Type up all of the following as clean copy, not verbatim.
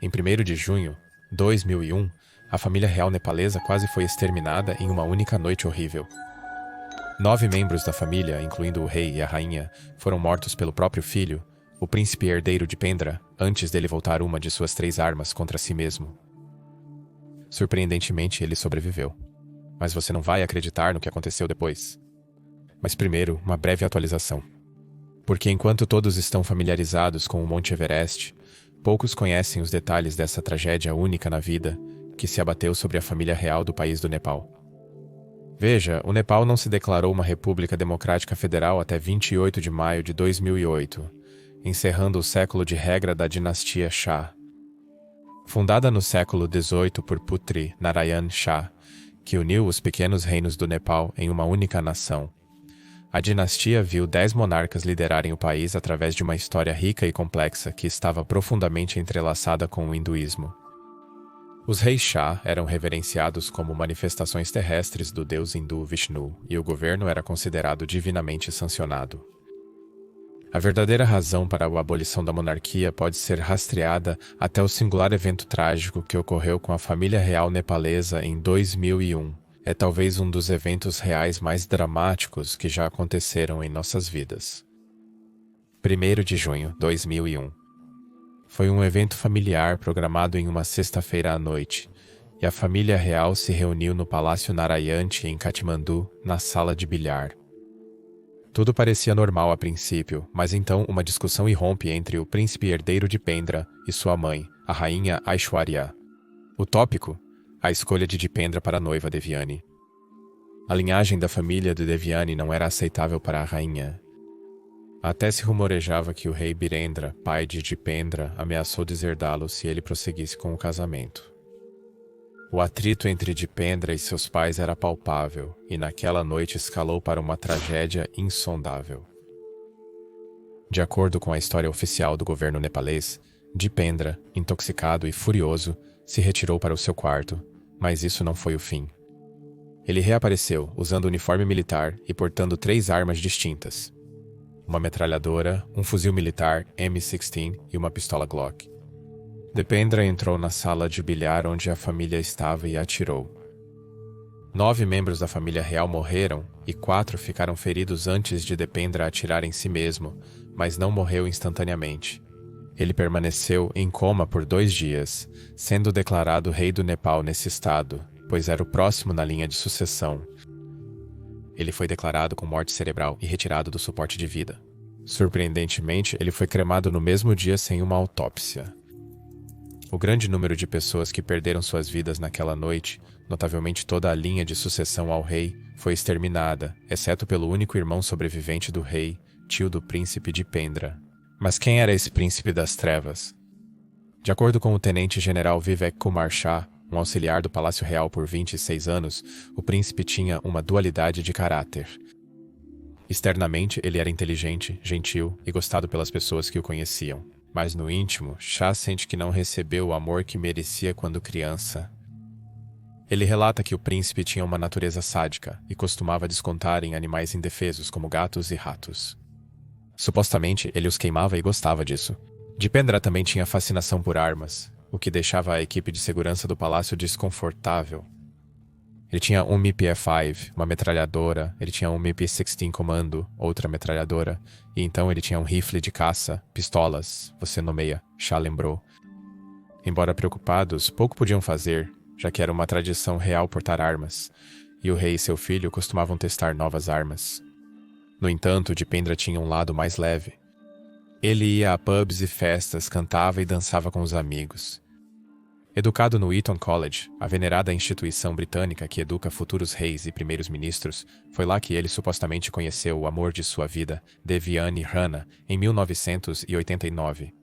Em 1º de junho, 2001, a família real nepalesa quase foi exterminada em uma única noite horrível. 9 membros da família, incluindo o rei e a rainha, foram mortos pelo próprio filho, o príncipe herdeiro de Pendra, antes dele voltar uma de suas 3 armas contra si mesmo. Surpreendentemente, ele sobreviveu. Mas você não vai acreditar no que aconteceu depois. Mas primeiro, uma breve atualização. Porque enquanto todos estão familiarizados com o Monte Everest, poucos conhecem os detalhes dessa tragédia única na vida que se abateu sobre a família real do país do Nepal. Veja, o Nepal não se declarou uma república democrática federal até 28 de maio de 2008, encerrando o século de regra da dinastia Shah. Fundada no século XVIII por Putri Narayan Shah, que uniu os pequenos reinos do Nepal em uma única nação, a dinastia viu 10 monarcas liderarem o país através de uma história rica e complexa que estava profundamente entrelaçada com o hinduísmo. Os reis Shah eram reverenciados como manifestações terrestres do deus hindu Vishnu, e o governo era considerado divinamente sancionado. A verdadeira razão para a abolição da monarquia pode ser rastreada até o singular evento trágico que ocorreu com a família real nepalesa em 2001. É talvez um dos eventos reais mais dramáticos que já aconteceram em nossas vidas. 1º de junho de 2001. Foi um evento familiar programado em uma sexta-feira à noite, e a família real se reuniu no Palácio Narayanti em Katmandu, na sala de bilhar. Tudo parecia normal a princípio, mas então uma discussão irrompe entre o príncipe herdeiro de Pendra e sua mãe, a rainha Aishwarya. O tópico? A escolha de Dipendra para a noiva Devyani. A linhagem da família de Devyani não era aceitável para a rainha. Até se rumorejava que o rei Birendra, pai de Dipendra, ameaçou deserdá-lo se ele prosseguisse com o casamento. O atrito entre Dipendra e seus pais era palpável, e naquela noite escalou para uma tragédia insondável. De acordo com a história oficial do governo nepalês, Dipendra, intoxicado e furioso, se retirou para o seu quarto, mas isso não foi o fim. Ele reapareceu usando uniforme militar e portando 3 armas distintas: uma metralhadora, um fuzil militar M16 e uma pistola Glock. Dipendra entrou na sala de bilhar onde a família estava e atirou. 9 membros da família real morreram e 4 ficaram feridos antes de Dipendra atirar em si mesmo, mas não morreu instantaneamente. Ele permaneceu em coma por 2 dias, sendo declarado rei do Nepal nesse estado, pois era o próximo na linha de sucessão. Ele foi declarado com morte cerebral e retirado do suporte de vida. Surpreendentemente, ele foi cremado no mesmo dia sem uma autópsia. O grande número de pessoas que perderam suas vidas naquela noite, notavelmente toda a linha de sucessão ao rei, foi exterminada, exceto pelo único irmão sobrevivente do rei, tio do príncipe Dipendra. Mas quem era esse príncipe das trevas? De acordo com o tenente-general Vivek Kumar Shah, um auxiliar do Palácio Real por 26 anos, o príncipe tinha uma dualidade de caráter. Externamente, ele era inteligente, gentil e gostado pelas pessoas que o conheciam. Mas no íntimo, Shah sente que não recebeu o amor que merecia quando criança. Ele relata que o príncipe tinha uma natureza sádica e costumava descontar em animais indefesos como gatos e ratos. Supostamente, ele os queimava e gostava disso. Dipendra também tinha fascinação por armas, o que deixava a equipe de segurança do palácio desconfortável. Ele tinha um MP-5, uma metralhadora, ele tinha um MP-16 Comando, outra metralhadora, e então ele tinha um rifle de caça, pistolas, você nomeia, Shah lembrou. Embora preocupados, pouco podiam fazer, já que era uma tradição real portar armas, e o rei e seu filho costumavam testar novas armas. No entanto, Dipendra tinha um lado mais leve. Ele ia a pubs e festas, cantava e dançava com os amigos. Educado no Eton College, a venerada instituição britânica que educa futuros reis e primeiros ministros, foi lá que ele supostamente conheceu o amor de sua vida, Devyani Rana, em 1989.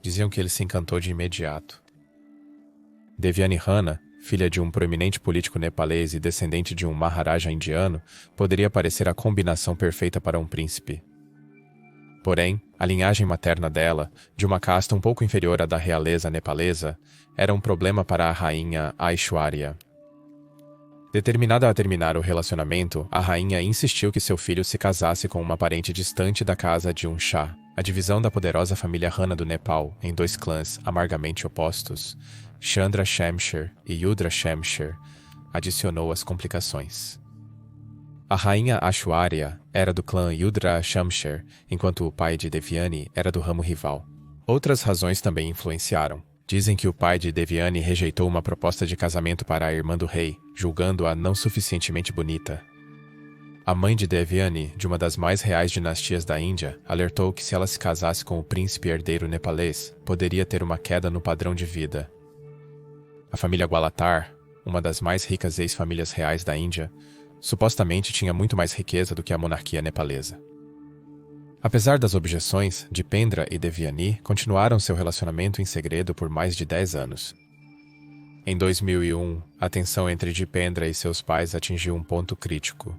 Diziam que ele se encantou de imediato. Devyani Rana, filha de um proeminente político nepalês e descendente de um Maharaja indiano, poderia parecer a combinação perfeita para um príncipe. Porém, a linhagem materna dela, de uma casta um pouco inferior à da realeza nepalesa, era um problema para a rainha Aishwarya. Determinada a terminar o relacionamento, a rainha insistiu que seu filho se casasse com uma parente distante da casa de um Shah, A divisão da poderosa família Rana do Nepal em dois clãs amargamente opostos, Chandra Shamsher e Yudra Shamsher, adicionou as complicações. A rainha Aishwarya era do clã Yudra Shamsher, enquanto o pai de Devyani era do ramo rival. Outras razões também influenciaram. Dizem que o pai de Devyani rejeitou uma proposta de casamento para a irmã do rei, julgando-a não suficientemente bonita. A mãe de Devyani, de uma das mais reais dinastias da Índia, alertou que se ela se casasse com o príncipe herdeiro nepalês, poderia ter uma queda no padrão de vida. A família Gwalatar, uma das mais ricas ex-famílias reais da Índia, supostamente tinha muito mais riqueza do que a monarquia nepalesa. Apesar das objeções, Dipendra e Devyani continuaram seu relacionamento em segredo por mais de 10 anos. Em 2001, a tensão entre Dipendra e seus pais atingiu um ponto crítico.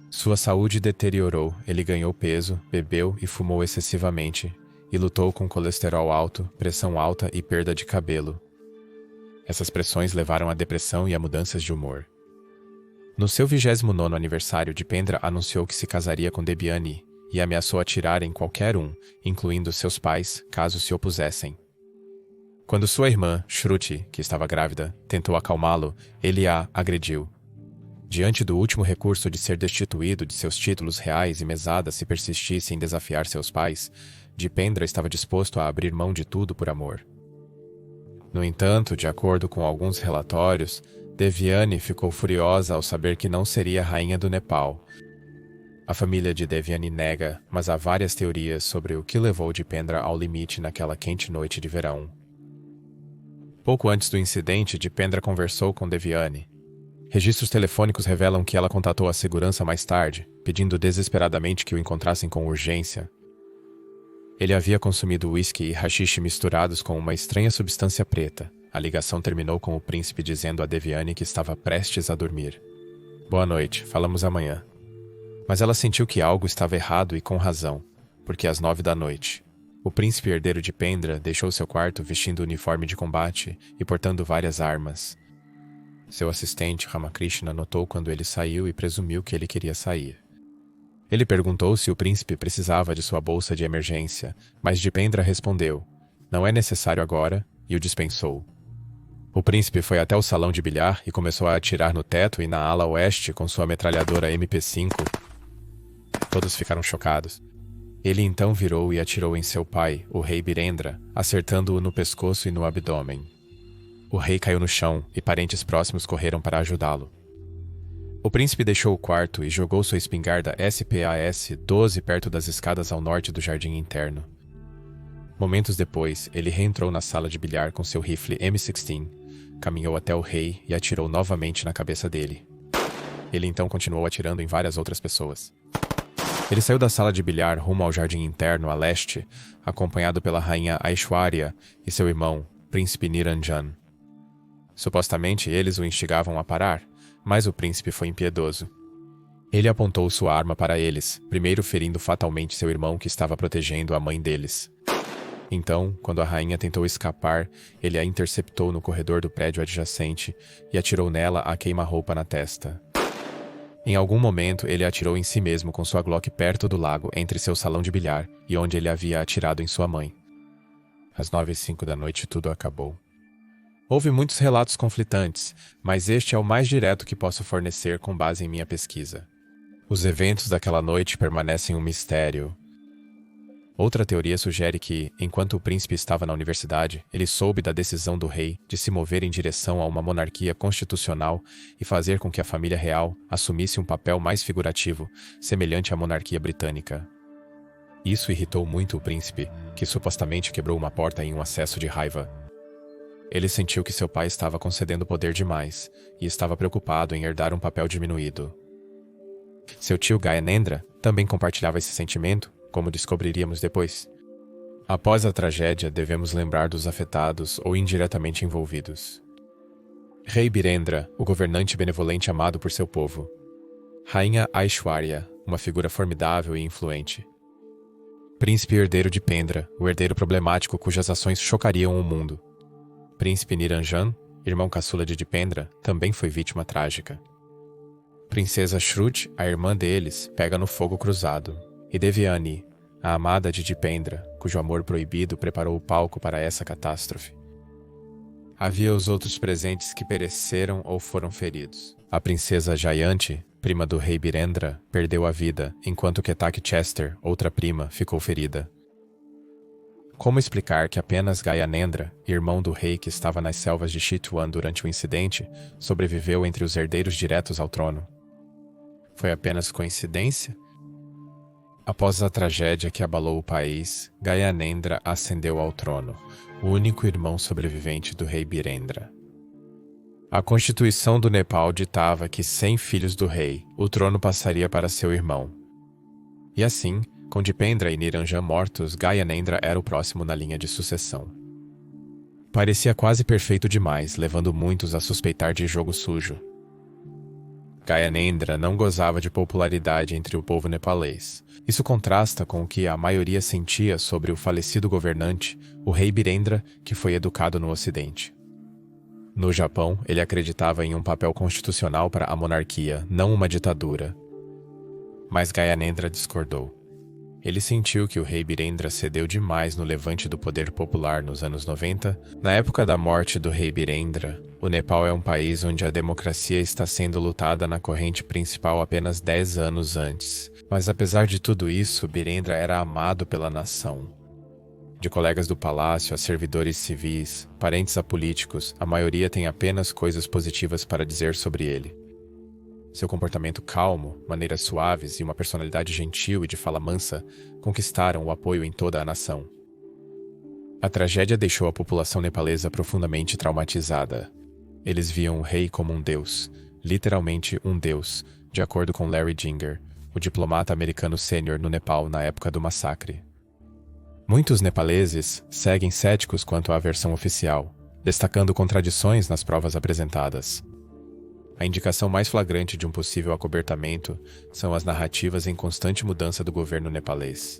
Sua saúde deteriorou, ele ganhou peso, bebeu e fumou excessivamente, e lutou com colesterol alto, pressão alta e perda de cabelo. Essas pressões levaram à depressão e a mudanças de humor. No seu 29º aniversário, Dipendra anunciou que se casaria com Devyani e ameaçou atirar em qualquer um, incluindo seus pais, caso se opusessem. Quando sua irmã, Shruti, que estava grávida, tentou acalmá-lo, ele a agrediu. Diante do último recurso de ser destituído de seus títulos reais e mesada se persistisse em desafiar seus pais, Dipendra estava disposto a abrir mão de tudo por amor. No entanto, de acordo com alguns relatórios, Devyani ficou furiosa ao saber que não seria a rainha do Nepal. A família de Devyani nega, mas há várias teorias sobre o que levou Dipendra ao limite naquela quente noite de verão. Pouco antes do incidente, Dipendra conversou com Devyani. Registros telefônicos revelam que ela contatou a segurança mais tarde, pedindo desesperadamente que o encontrassem com urgência. Ele havia consumido uísque e haxixe misturados com uma estranha substância preta. A ligação terminou com o príncipe dizendo a Devyani que estava prestes a dormir. Boa noite, falamos amanhã. Mas ela sentiu que algo estava errado e com razão, porque às 9 da noite, o príncipe herdeiro de Pendra deixou seu quarto vestindo uniforme de combate e portando várias armas. Seu assistente, Ramakrishna, notou quando ele saiu e presumiu que ele queria sair. Ele perguntou se o príncipe precisava de sua bolsa de emergência, mas Dipendra respondeu, não é necessário agora, e o dispensou. O príncipe foi até o salão de bilhar e começou a atirar no teto e na ala oeste com sua metralhadora MP5. Todos ficaram chocados. Ele então virou e atirou em seu pai, o rei Birendra, acertando-o no pescoço e no abdômen. O rei caiu no chão e parentes próximos correram para ajudá-lo. O príncipe deixou o quarto e jogou sua espingarda SPAS-12 perto das escadas ao norte do jardim interno. Momentos depois, ele reentrou na sala de bilhar com seu rifle M16, caminhou até o rei e atirou novamente na cabeça dele. Ele então continuou atirando em várias outras pessoas. Ele saiu da sala de bilhar rumo ao jardim interno a leste, acompanhado pela rainha Aishwarya e seu irmão, príncipe Niranjan. Supostamente eles o instigavam a parar, mas o príncipe foi impiedoso. Ele apontou sua arma para eles, primeiro ferindo fatalmente seu irmão que estava protegendo a mãe deles. Então, quando a rainha tentou escapar, ele a interceptou no corredor do prédio adjacente e atirou nela a queima-roupa na testa. Em algum momento, ele atirou em si mesmo com sua Glock perto do lago entre seu salão de bilhar e onde ele havia atirado em sua mãe. Às 9h05 da noite, tudo acabou. Houve muitos relatos conflitantes, mas este é o mais direto que posso fornecer com base em minha pesquisa. Os eventos daquela noite permanecem um mistério. Outra teoria sugere que, enquanto o príncipe estava na universidade, ele soube da decisão do rei de se mover em direção a uma monarquia constitucional e fazer com que a família real assumisse um papel mais figurativo, semelhante à monarquia britânica. Isso irritou muito o príncipe, que supostamente quebrou uma porta em um acesso de raiva. Ele sentiu que seu pai estava concedendo poder demais e estava preocupado em herdar um papel diminuído. Seu tio Gyanendra também compartilhava esse sentimento, como descobriríamos depois. Após a tragédia, devemos lembrar dos afetados ou indiretamente envolvidos. Rei Birendra, o governante benevolente amado por seu povo. Rainha Aishwarya, uma figura formidável e influente. Príncipe herdeiro de Pendra, o herdeiro problemático cujas ações chocariam o mundo. Príncipe Niranjan, irmão caçula de Dipendra, também foi vítima trágica. Princesa Shruti, a irmã deles, pega no fogo cruzado. E Devyani, a amada de Dipendra, cujo amor proibido preparou o palco para essa catástrofe. Havia os outros presentes que pereceram ou foram feridos. A princesa Jayanti, prima do rei Birendra, perdeu a vida, enquanto Ketak Chester, outra prima, ficou ferida. Como explicar que apenas Gyanendra, irmão do rei que estava nas selvas de Chitwan durante o incidente, sobreviveu entre os herdeiros diretos ao trono? Foi apenas coincidência? Após a tragédia que abalou o país, Gyanendra ascendeu ao trono, o único irmão sobrevivente do rei Birendra. A Constituição do Nepal ditava que, sem filhos do rei, o trono passaria para seu irmão. E assim, com Dipendra e Niranjan mortos, Gyanendra era o próximo na linha de sucessão. Parecia quase perfeito demais, levando muitos a suspeitar de jogo sujo. Gyanendra não gozava de popularidade entre o povo nepalês. Isso contrasta com o que a maioria sentia sobre o falecido governante, o rei Birendra, que foi educado no Ocidente. No Japão, ele acreditava em um papel constitucional para a monarquia, não uma ditadura. Mas Gyanendra discordou. Ele sentiu que o rei Birendra cedeu demais no levante do poder popular nos anos 90. Na época da morte do rei Birendra, o Nepal é um país onde a democracia está sendo lutada na corrente principal apenas 10 anos antes. Mas apesar de tudo isso, Birendra era amado pela nação. De colegas do palácio a servidores civis, parentes a políticos, a maioria tem apenas coisas positivas para dizer sobre ele. Seu comportamento calmo, maneiras suaves e uma personalidade gentil e de fala mansa conquistaram o apoio em toda a nação. A tragédia deixou a população nepalesa profundamente traumatizada. Eles viam o rei como um deus, literalmente um deus, de acordo com Larry Ginger, o diplomata americano sênior no Nepal na época do massacre. Muitos nepaleses seguem céticos quanto à versão oficial, destacando contradições nas provas apresentadas. A indicação mais flagrante de um possível acobertamento são as narrativas em constante mudança do governo nepalês.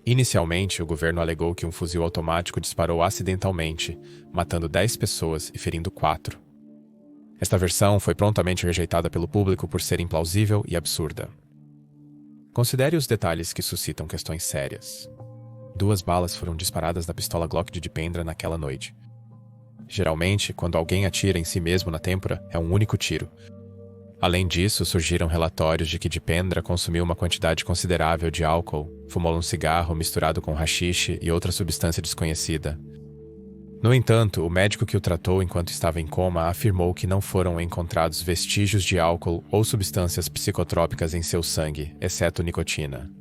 Inicialmente, o governo alegou que um fuzil automático disparou acidentalmente, matando 10 pessoas e ferindo 4. Esta versão foi prontamente rejeitada pelo público por ser implausível e absurda. Considere os detalhes que suscitam questões sérias. 2 balas foram disparadas da pistola Glock de Dipendra naquela noite. Geralmente, quando alguém atira em si mesmo na têmpora, é um único tiro. Além disso, surgiram relatórios de que Dipendra consumiu uma quantidade considerável de álcool, fumou um cigarro misturado com haxixe e outra substância desconhecida. No entanto, o médico que o tratou enquanto estava em coma afirmou que não foram encontrados vestígios de álcool ou substâncias psicotrópicas em seu sangue, exceto nicotina.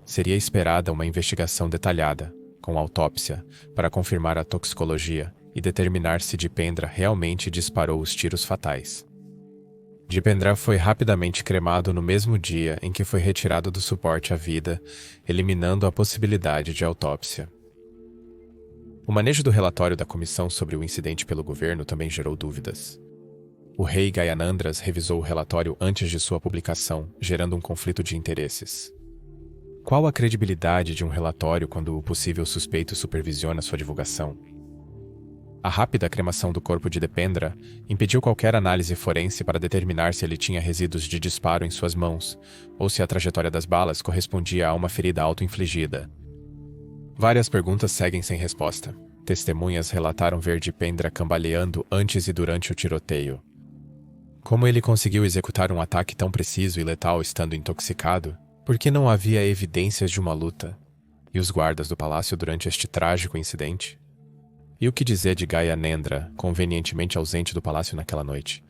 Seria esperada uma investigação detalhada, com autópsia, para confirmar a toxicologia e determinar se Dipendra realmente disparou os tiros fatais. Dipendra foi rapidamente cremado no mesmo dia em que foi retirado do suporte à vida, eliminando a possibilidade de autópsia. O manejo do relatório da comissão sobre o incidente pelo governo também gerou dúvidas. O rei Gyanendra revisou o relatório antes de sua publicação, gerando um conflito de interesses. Qual a credibilidade de um relatório quando o possível suspeito supervisiona sua divulgação? A rápida cremação do corpo de Dipendra impediu qualquer análise forense para determinar se ele tinha resíduos de disparo em suas mãos, ou se a trajetória das balas correspondia a uma ferida auto-infligida. Várias perguntas seguem sem resposta. Testemunhas relataram ver Dipendra cambaleando antes e durante o tiroteio. Como ele conseguiu executar um ataque tão preciso e letal estando intoxicado? Por que não havia evidências de uma luta? E os guardas do palácio durante este trágico incidente? E o que dizer de Gyanendra, convenientemente ausente do palácio naquela noite?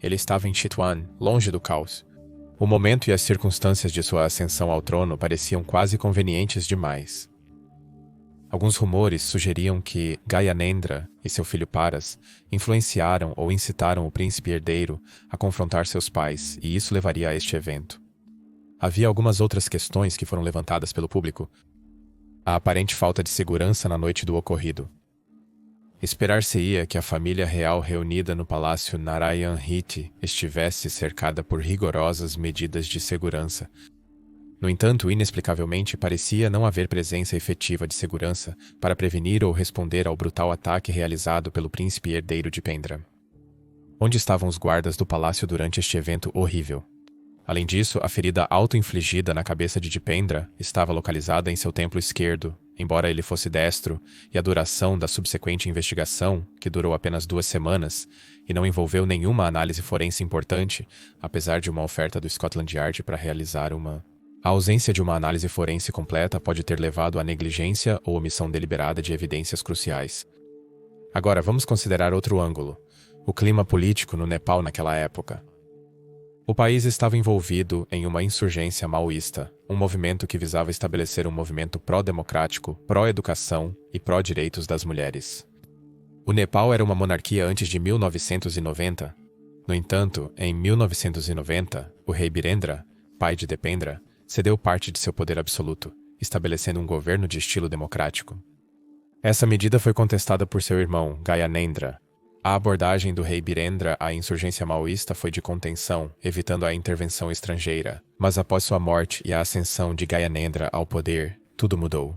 Ele estava em Chitwan, longe do caos. O momento e as circunstâncias de sua ascensão ao trono pareciam quase convenientes demais. Alguns rumores sugeriam que Gyanendra e seu filho Paras influenciaram ou incitaram o príncipe herdeiro a confrontar seus pais, e isso levaria a este evento. Havia algumas outras questões que foram levantadas pelo público. A aparente falta de segurança na noite do ocorrido. Esperar-se-ia que a família real reunida no palácio Narayan Hiti estivesse cercada por rigorosas medidas de segurança. No entanto, inexplicavelmente, parecia não haver presença efetiva de segurança para prevenir ou responder ao brutal ataque realizado pelo príncipe herdeiro Dipendra. Onde estavam os guardas do palácio durante este evento horrível? Além disso, a ferida auto-infligida na cabeça de Dipendra estava localizada em seu templo esquerdo, embora ele fosse destro, e a duração da subsequente investigação, que durou apenas 2 semanas, e não envolveu nenhuma análise forense importante, apesar de uma oferta do Scotland Yard para realizar uma... A ausência de uma análise forense completa pode ter levado à negligência ou omissão deliberada de evidências cruciais. Agora, vamos considerar outro ângulo: o clima político no Nepal naquela época. O país estava envolvido em uma insurgência maoísta, um movimento que visava estabelecer um movimento pró-democrático, pró-educação e pró-direitos das mulheres. O Nepal era uma monarquia antes de 1990. No entanto, em 1990, o rei Birendra, pai de Dipendra, cedeu parte de seu poder absoluto, estabelecendo um governo de estilo democrático. Essa medida foi contestada por seu irmão, Gyanendra. A abordagem do rei Birendra à insurgência maoísta foi de contenção, evitando a intervenção estrangeira. Mas após sua morte e a ascensão de Gyanendra ao poder, tudo mudou.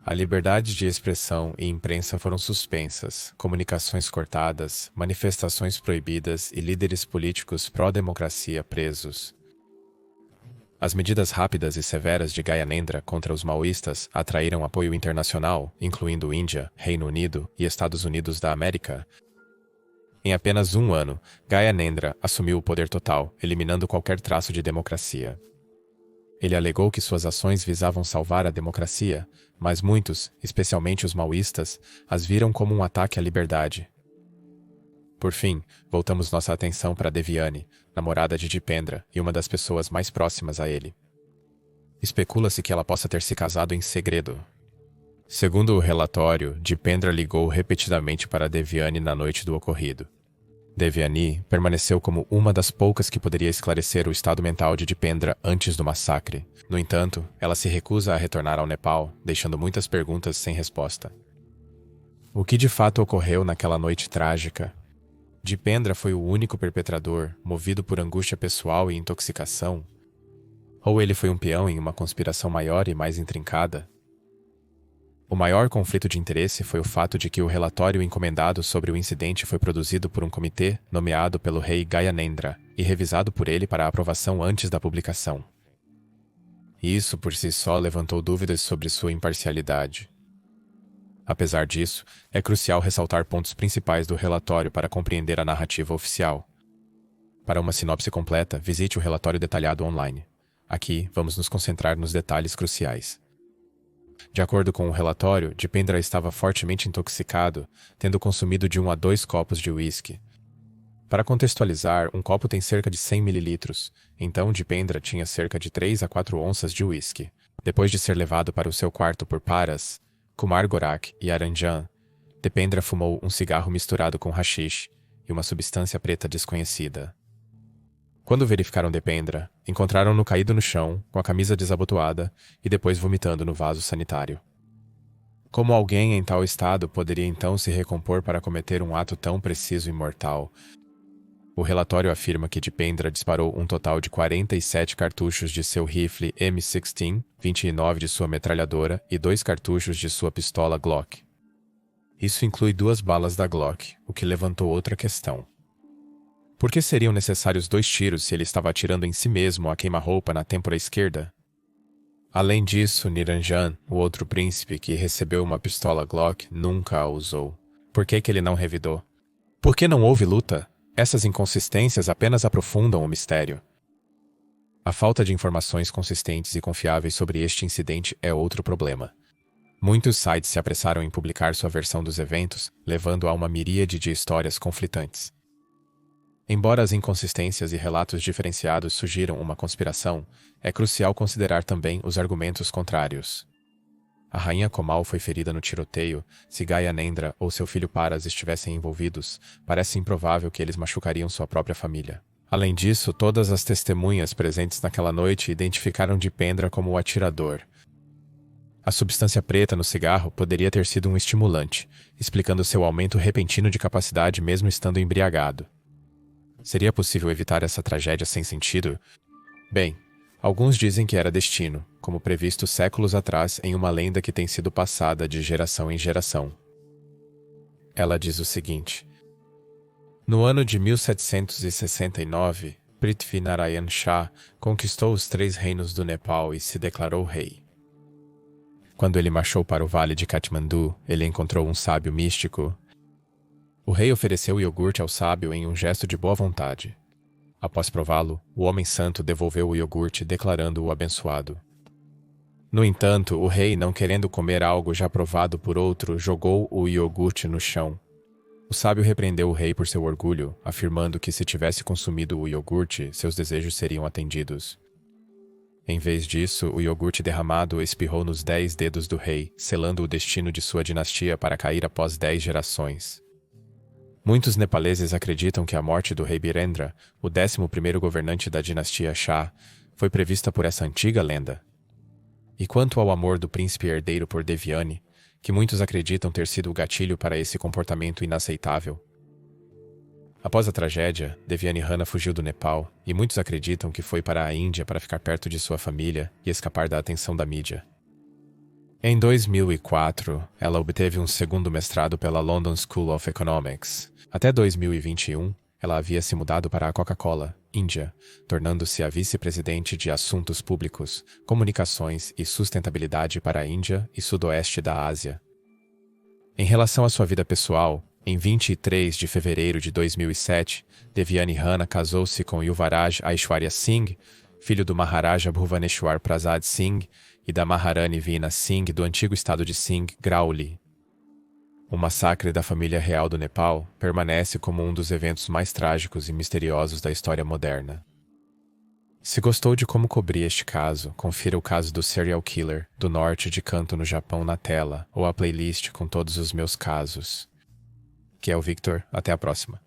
A liberdade de expressão e imprensa foram suspensas, comunicações cortadas, manifestações proibidas e líderes políticos pró-democracia presos. As medidas rápidas e severas de Gyanendra contra os maoístas atraíram apoio internacional, incluindo Índia, Reino Unido e Estados Unidos da América. Em apenas 1 ano, Gyanendra assumiu o poder total, eliminando qualquer traço de democracia. Ele alegou que suas ações visavam salvar a democracia, mas muitos, especialmente os maoístas, as viram como um ataque à liberdade. Por fim, voltamos nossa atenção para Devyani, namorada de Dipendra e uma das pessoas mais próximas a ele. Especula-se que ela possa ter se casado em segredo. Segundo o relatório, Dipendra ligou repetidamente para Devyani na noite do ocorrido. Devyani permaneceu como uma das poucas que poderia esclarecer o estado mental de Dipendra antes do massacre. No entanto, ela se recusa a retornar ao Nepal, deixando muitas perguntas sem resposta. O que de fato ocorreu naquela noite trágica? Dipendra foi o único perpetrador, movido por angústia pessoal e intoxicação? Ou ele foi um peão em uma conspiração maior e mais intrincada? O maior conflito de interesse foi o fato de que o relatório encomendado sobre o incidente foi produzido por um comitê nomeado pelo rei Gyanendra e revisado por ele para aprovação antes da publicação. Isso por si só levantou dúvidas sobre sua imparcialidade. Apesar disso, é crucial ressaltar pontos principais do relatório para compreender a narrativa oficial. Para uma sinopse completa, visite o relatório detalhado online. Aqui, vamos nos concentrar nos detalhes cruciais. De acordo com o relatório, Dipendra estava fortemente intoxicado, tendo consumido de 1 a 2 copos de uísque. Para contextualizar, um copo tem cerca de 100 ml, então Dipendra tinha cerca de 3 a 4 onças de uísque. Depois de ser levado para o seu quarto por Paras, Kumar Gorak e Aranjan, Dipendra fumou um cigarro misturado com haxixe e uma substância preta desconhecida. Quando verificaram Dipendra, encontraram-no caído no chão, com a camisa desabotoada e depois vomitando no vaso sanitário. Como alguém em tal estado poderia então se recompor para cometer um ato tão preciso e mortal? O relatório afirma que Dipendra disparou um total de 47 cartuchos de seu rifle M16, 29 de sua metralhadora e 2 cartuchos de sua pistola Glock. Isso inclui 2 balas da Glock, o que levantou outra questão. Por que seriam necessários 2 tiros se ele estava atirando em si mesmo a queima-roupa na têmpora esquerda? Além disso, Niranjan, o outro príncipe que recebeu uma pistola Glock, nunca a usou. Por que ele não revidou? Por que não houve luta? Essas inconsistências apenas aprofundam o mistério. A falta de informações consistentes e confiáveis sobre este incidente é outro problema. Muitos sites se apressaram em publicar sua versão dos eventos, levando a uma miríade de histórias conflitantes. Embora as inconsistências e relatos diferenciados sugiram uma conspiração, é crucial considerar também os argumentos contrários. A rainha Komal foi ferida no tiroteio. Se Gyanendra ou seu filho Paras estivessem envolvidos, parece improvável que eles machucariam sua própria família. Além disso, todas as testemunhas presentes naquela noite identificaram Dipendra como o atirador. A substância preta no cigarro poderia ter sido um estimulante, explicando seu aumento repentino de capacidade mesmo estando embriagado. Seria possível evitar essa tragédia sem sentido? Bem, alguns dizem que era destino, como previsto séculos atrás em uma lenda que tem sido passada de geração em geração. Ela diz o seguinte: no ano de 1769, Prithvi Narayan Shah conquistou os 3 reinos do Nepal e se declarou rei. Quando ele marchou para o vale de Katmandu, ele encontrou um sábio místico. O rei ofereceu o iogurte ao sábio em um gesto de boa vontade. Após prová-lo, o homem santo devolveu o iogurte, declarando-o abençoado. No entanto, o rei, não querendo comer algo já provado por outro, jogou o iogurte no chão. O sábio repreendeu o rei por seu orgulho, afirmando que se tivesse consumido o iogurte, seus desejos seriam atendidos. Em vez disso, o iogurte derramado espirrou nos 10 dedos do rei, selando o destino de sua dinastia para cair após 10 gerações. Muitos nepaleses acreditam que a morte do rei Birendra, o 11º governante da dinastia Shah, foi prevista por essa antiga lenda. E quanto ao amor do príncipe herdeiro por Devyani, que muitos acreditam ter sido o gatilho para esse comportamento inaceitável. Após a tragédia, Devyani Rana fugiu do Nepal, e muitos acreditam que foi para a Índia para ficar perto de sua família e escapar da atenção da mídia. Em 2004, ela obteve um segundo mestrado pela London School of Economics. Até 2021, ela havia se mudado para a Coca-Cola, Índia, tornando-se a vice-presidente de Assuntos Públicos, Comunicações e Sustentabilidade para a Índia e Sudoeste da Ásia. Em relação à sua vida pessoal, em 23 de fevereiro de 2007, Devyani Rana casou-se com Yuvaraj Aishwarya Singh, filho do Maharaja Bhuvaneshwar Prasad Singh e da Maharani Veena Singh do antigo estado de Singh, Grauli. O massacre da família real do Nepal permanece como um dos eventos mais trágicos e misteriosos da história moderna. Se gostou de como cobri este caso, confira o caso do serial killer do norte de Kanto no Japão na tela ou a playlist com todos os meus casos. Que é o Victor, até a próxima.